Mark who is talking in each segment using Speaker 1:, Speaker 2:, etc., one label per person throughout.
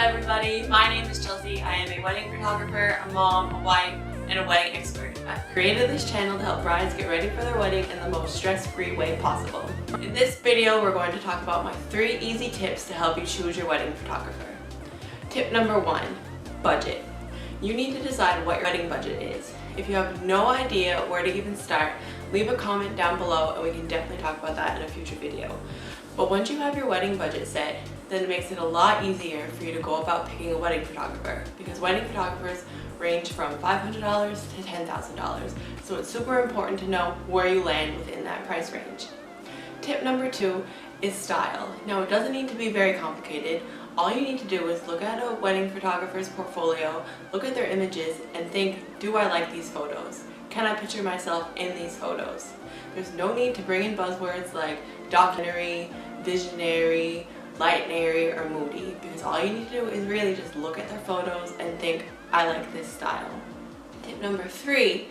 Speaker 1: everybody, my name is Chelsea. I am a wedding photographer, a mom, a wife, and a wedding expert. I've created this channel to help brides get ready for their wedding in the most stress-free way possible. In this video, we're going to talk about my 3 easy tips to help you choose your wedding photographer. Tip number 1, budget. You need to decide what your wedding budget is. If you have no idea where to even start, leave a comment down below and we can definitely talk about that in a future video. But once you have your wedding budget set, then it makes it a lot easier for you to go about picking a wedding photographer, because wedding photographers range from $500 to $10,000, so it's super important to know where you land within that price range. Tip number 2 is style. Now, it doesn't need to be very complicated. All you need to do is look at a wedding photographer's portfolio, look at their images, and think, do I like these photos? Can I picture myself in these photos? There's no need to bring in buzzwords like documentary, visionary, light-airy, or moody, because all you need to do is really just look at their photos and think, I like this style. Tip number 3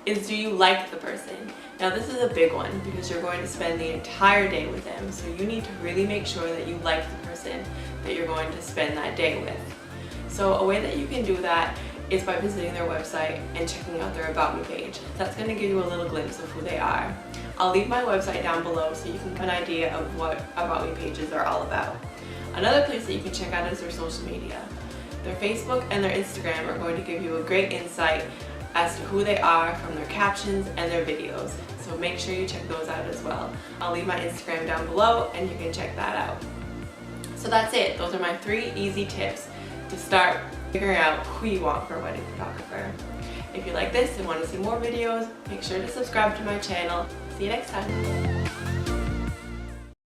Speaker 1: is, do you like the person? Now, this is a big one because you're going to spend the entire day with them, so you need to really make sure that you like the person that you're going to spend that day with. So a way that you can do that is by visiting their website and checking out their About Me page. That's going to give you a little glimpse of who they are. I'll leave my website down below so you can get an idea of what About Me pages are all about. Another place that you can check out is their social media. Their Facebook and their Instagram are going to give you a great insight as to who they are from their captions and their videos. So make sure you check those out as well. I'll leave my Instagram down below and you can check that out. So that's it. Those are my 3 easy tips to start figuring out who you want for a wedding photographer. If you like this and want to see more videos, make sure to subscribe to my channel. See you next time.